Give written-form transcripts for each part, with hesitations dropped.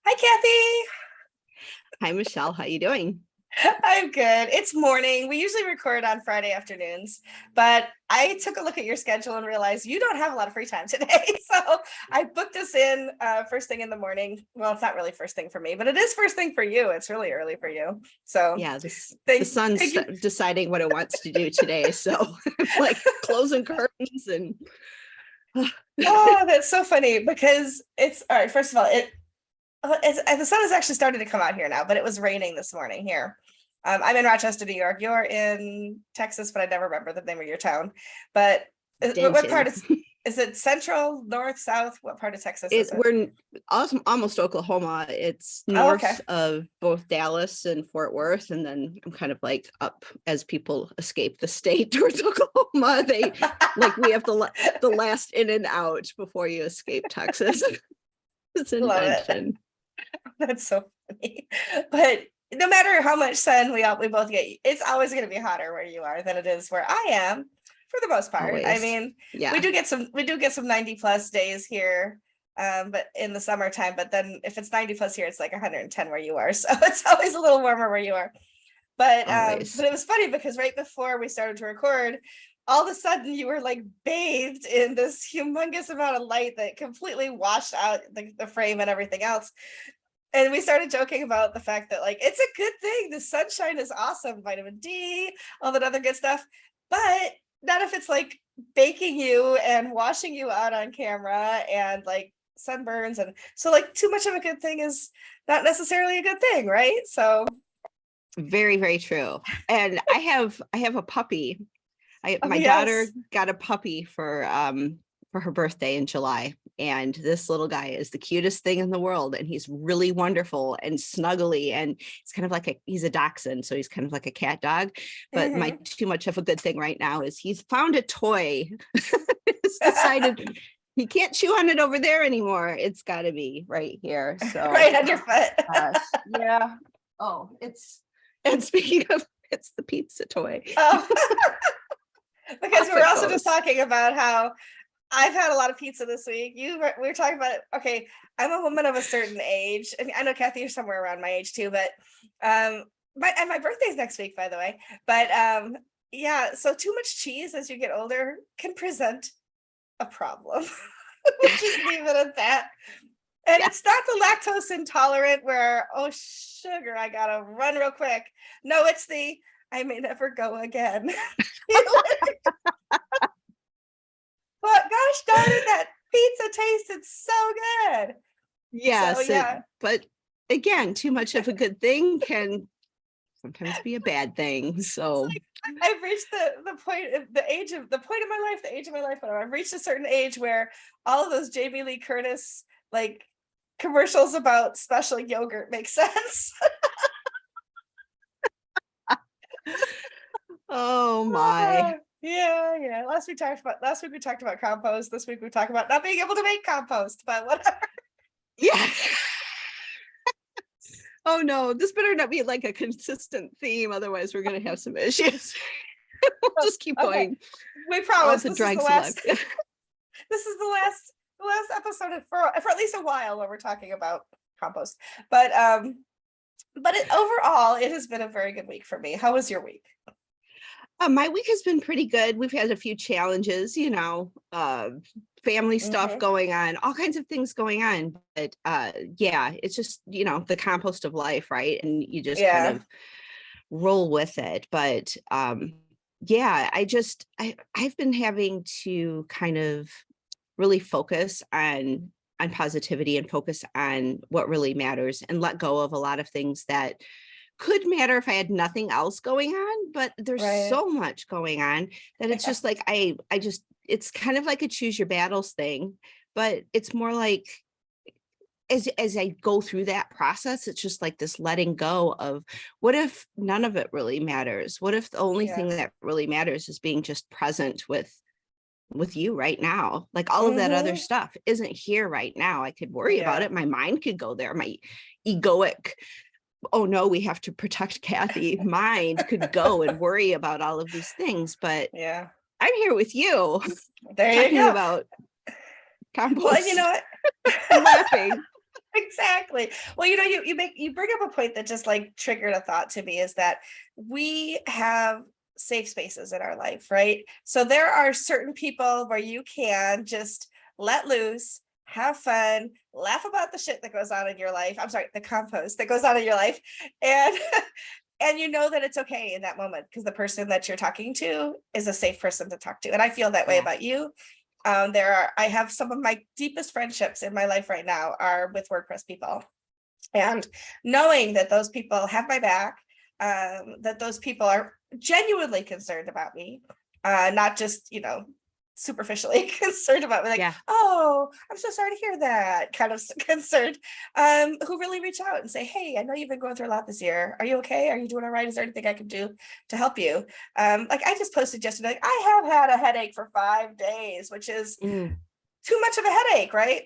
Hi, Kathy. Hi, Michelle. How you doing? I'm good. It's morning. We usually record on Friday afternoons, but I took a look at your schedule and realized you don't have a lot of free time today. So I booked us in first thing in the morning. Well, it's not really first thing for me, but it is first thing for you. It's really early for you. So Yeah, the thank, sun's thank you. deciding what it wants to do today. So I'm like closing curtains and Oh, that's so funny because it's all right. First of all, the sun is actually starting to come out here now, but it was raining this morning here. I'm in Rochester, New York. You're in Texas, but I never remember the name of your town. But what part Denton. is it? Central, north, south? What part of Texas is It it? we're almost Oklahoma. It's Oh, okay. north of both Dallas and Fort Worth, and then I'm kind of like up as people escape the state towards Oklahoma. They like we have the last in and out before you escape Texas. It's in Love it. Denton. That's so funny. But no matter how much sun we both get, it's always going to be hotter where you are than it is where I am, for the most part. I Always. mean, Yeah. we do get some 90 plus days here, but in the summertime. But then if it's 90 plus here, it's like 110 where you are. So it's always a little warmer where you are. But Always. it was funny because right before we started to record, all of a sudden you were like bathed in this humongous amount of light that completely washed out the frame and everything else. And we started joking about the fact that like it's a good thing, the sunshine is awesome, vitamin D, all that other good stuff, but not if it's like baking you and washing you out on camera and like sunburns. And so like too much of a good thing is not necessarily a good thing, right? So Very, very true. And I have a puppy. oh My daughter yes. got a puppy for her birthday in July. And this little guy is the cutest thing in the world. And he's really wonderful and snuggly. And it's kind of like he's a dachshund. So he's kind of like a cat dog. But my Mm-hmm. too much of a good thing right now is he's found a toy. He's decided he can't chew on it over there anymore. It's gotta be right here. So Right on your foot. yeah. Oh, and speaking of, it's the pizza toy. Oh, because we Off were it also just goes. talking about how I've had a lot of pizza this week. We were talking about, okay, I'm a woman of a certain age, and I know Kathy, you're somewhere around my age too, but my birthday's next week, by the way. But yeah, so too much cheese as you get older can present a problem. We'll just leave it at that. And Yeah. it's not the lactose intolerant where, oh sugar, I gotta run real quick. No, it's the I may never go again. But gosh darn it, that pizza tasted so good. So Yes, yeah, but again, too much of a good thing can sometimes be a bad thing. it's So like I've reached the point of my life, the age of my life, whatever. I've reached a certain age where all of those Jamie Lee Curtis like commercials about special yogurt make sense. oh my. Yeah. Last week we talked about compost. This week we talked about not being able to make compost, but whatever. Yeah. Oh no, this better not be like a consistent theme. Otherwise, we're gonna have some issues. We'll just keep Okay. going. We Oh, promise the this is the drugs luck. last this is the last episode for at least a while where we're talking about compost. But overall it has been a very good week for me. How was your week? My week has been pretty good. We've had a few challenges, family stuff Mm-hmm. going on, all kinds of things going on. But yeah, it's just, the compost of life, right? And you just kind Yeah. of roll with it. But yeah, I've been having to kind of really focus on positivity and focus on what really matters and let go of a lot of things that could matter if I had nothing else going on, but there's Right. so much going on that it's Yeah. just like I just it's kind of like a choose your battles thing, but it's more like as I go through that process, it's just like this letting go of what if none of it really matters? What if the only Yeah. thing that really matters is being just present with you right now? Like all of that other Mm-hmm. stuff isn't here right now. I could worry about Yeah. it. My mind could go there. My egoic, oh no, we have to protect Kathy mind could go and worry about all of these things. But Yeah. I'm here with you There you talking go. about Well, you compost know what? and laughing. Exactly. Well, you bring up a point that just like triggered a thought to me, is that we have safe spaces in our life, right? So there are certain people where you can just let loose, have fun, laugh about the shit that goes on in your life. I'm sorry, the compost that goes on in your life. And and you know that it's okay in that moment because the person that you're talking to is a safe person to talk to. And I feel that way Yeah. about you. I have some of my deepest friendships in my life right now are with WordPress people. And knowing that those people have my back, that those people are genuinely concerned about me, not just, superficially concerned about me, like, Yeah. oh, I'm so sorry to hear that kind of concerned, who really reach out and say, hey, I know you've been going through a lot this year. Are you okay? Are you doing all right? Is there anything I can do to help you? Like I just posted yesterday, like, I have had a headache for 5 days, which is Mm, too much of a headache, right?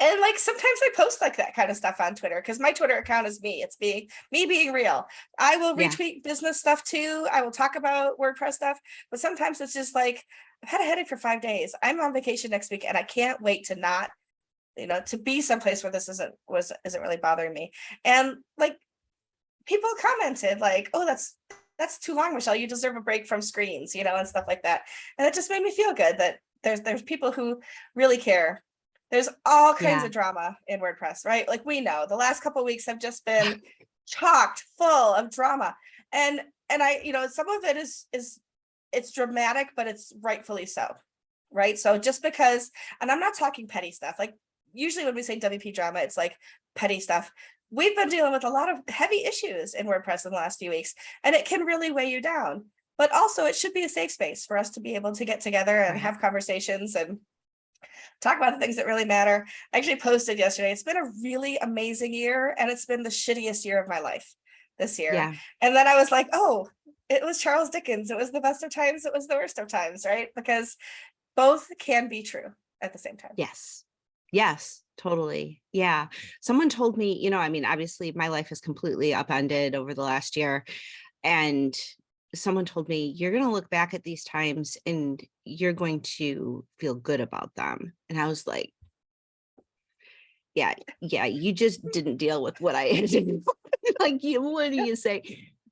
And like sometimes I post like that kind of stuff on Twitter because my Twitter account is me. It's me being real. I will yeah. retweet business stuff too. I will talk about WordPress stuff, but sometimes it's just like I've had a headache for 5 days. I'm on vacation next week and I can't wait to not, to be someplace where this isn't really bothering me. And like people commented like, oh, that's too long, Michelle. You deserve a break from screens, and stuff like that. And it just made me feel good that there's people who really care. There's all kinds Yeah. of drama in WordPress, right? Like we know the last couple of weeks have just been chocked full of drama. And I, some of it is it's dramatic, but it's rightfully so. Right. So just because, and I'm not talking petty stuff, like usually when we say WP drama, it's like petty stuff. We've been dealing with a lot of heavy issues in WordPress in the last few weeks, and it can really weigh you down. But also, it should be a safe space for us to be able to get together and Right. have conversations and talk about the things that really matter. I actually posted yesterday. It's been a really amazing year, and it's been the shittiest year of my life this year. Yeah. And then I was like, oh, it was Charles Dickens. It was the best of times. It was the worst of times, right? Because both can be true at the same time. Yes. Yes, totally. Yeah. Someone told me, I mean, obviously my life is completely upended over the last year. And someone told me, you're going to look back at these times and you're going to feel good about them. And I was like, yeah, you just didn't deal with what I did. Like, what do you say?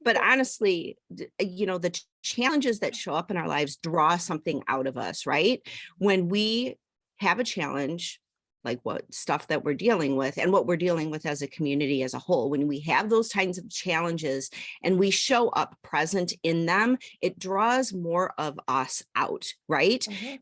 But honestly, the challenges that show up in our lives draw something out of us, right? When we have a challenge, like what stuff that we're dealing with and what we're dealing with as a community as a whole, when we have those kinds of challenges and we show up present in them, it draws more of us out, right? Mhm.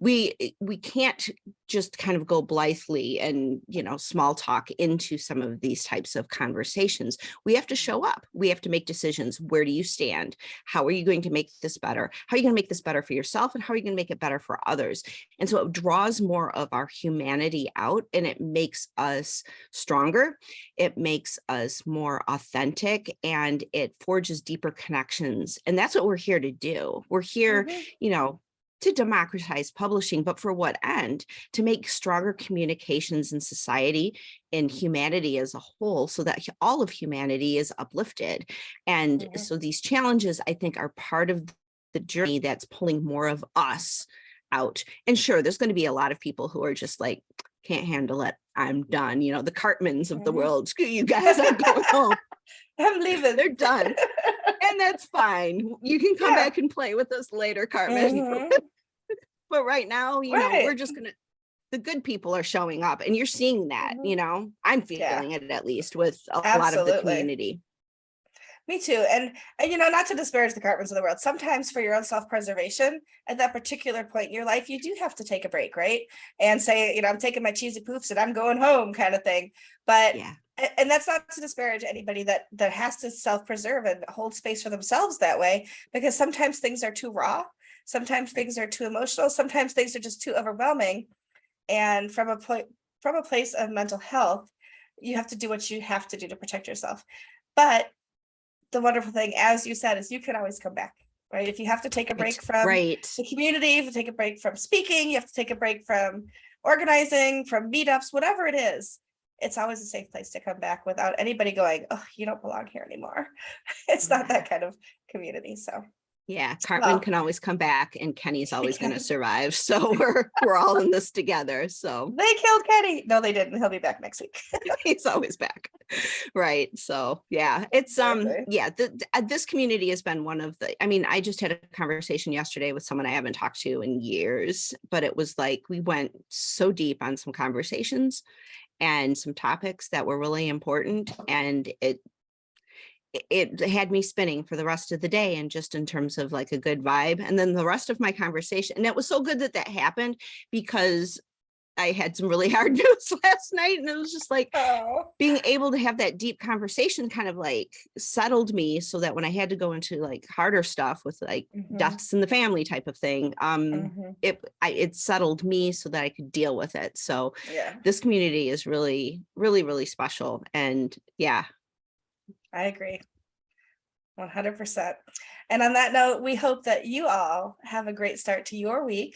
We can't just kind of go blithely and small talk into some of these types of conversations. We have to show up. We have to make decisions. Where do you stand? How are you going to make this better? How are you going to make this better for yourself? And how are you going to make it better for others? And so it draws more of our humanity out, and it makes us stronger. It makes us more authentic, and it forges deeper connections. And that's what we're here to do. We're here, Mhm. to democratize publishing, but for what end? To make stronger communications in society and humanity as a whole, so that all of humanity is uplifted. And Mhm. so these challenges, I think, are part of the journey that's pulling more of us out. And sure, there's going to be a lot of people who are just like, can't handle it. I'm done. The Cartmans of the Mhm. world. Screw you guys. I'm going home. I'm leaving. They're done. And that's fine. You can come Yeah. back and play with us later, Cartman. Mhm. But right now, we're Right. just going to, the good people are showing up, and you're seeing that, Mhm. I'm Yeah, feeling it at least with a lot of the absolutely. community. Me too. And not to disparage the Cartmans of the world. Sometimes for your own self-preservation at that particular point in your life, you do have to take a break, right? And say, I'm taking my cheesy poofs and I'm going home kind of thing. But Yeah. and that's not to disparage anybody that has to self-preserve and hold space for themselves that way, because sometimes things are too raw, sometimes things are too emotional, sometimes things are just too overwhelming. And from a place of mental health, you have to do what you have to do to protect yourself. But the wonderful thing, as you said, is you can always come back, right? If you have to take a Right. break from Right. the community, you have to take a break from speaking, you have to take a break from organizing, from meetups, whatever it is, it's always a safe place to come back without anybody going, oh, you don't belong here anymore. It's not Yeah. that kind of community. So Yeah, Cartman Well, can always come back and Kenny's always going to they survive. So we're all in this together. So killed Kenny. No, they didn't. He'll be back next week. he's always back. Right. So yeah, it's Exactly. yeah, this community has been one of the, I mean, I just had a conversation yesterday with someone I haven't talked to in years, but it was like we went so deep on some conversations and some topics that were really important, and it had me spinning for the rest of the day, and just in terms of like a good vibe. And then the rest of my conversation, and it was so good that that happened, because I had some really hard news last night, and it was just like Oh. being able to have that deep conversation kind of like settled me, so that when I had to go into like harder stuff with like Mhm, deaths in the family type of thing, mhm. it settled me so that I could deal with it. So Yeah, this community is really, really, really special. And yeah, I agree. 100%. And on that note, we hope that you all have a great start to your week.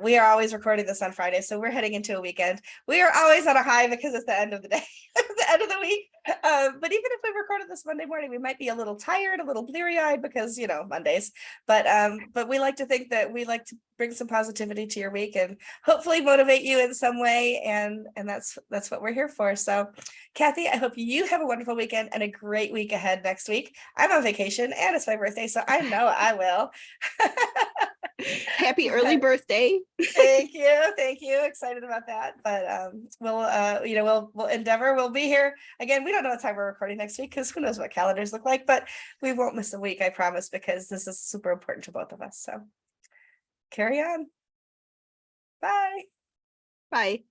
We are always recording this on Friday, so we're heading into a weekend. We are always on a high because it's the end of the day, the end of the week. But even if we recorded this Monday morning, we might be a little tired, a little bleary-eyed because, Mondays. But we like to think that we like to bring some positivity to your week and hopefully motivate you in some way. And that's what we're here for. So, Kathy, I hope you have a wonderful weekend and a great week ahead next week. I'm on vacation and it's my birthday, so I know I will. happy early But birthday. thank you, thank you. Excited about that. But we'll endeavor. We'll be here again. We don't know what time we're recording next week because who knows what calendars look like, but we won't miss a week, I promise, because this is super important to both of us. So carry on. Bye. Bye.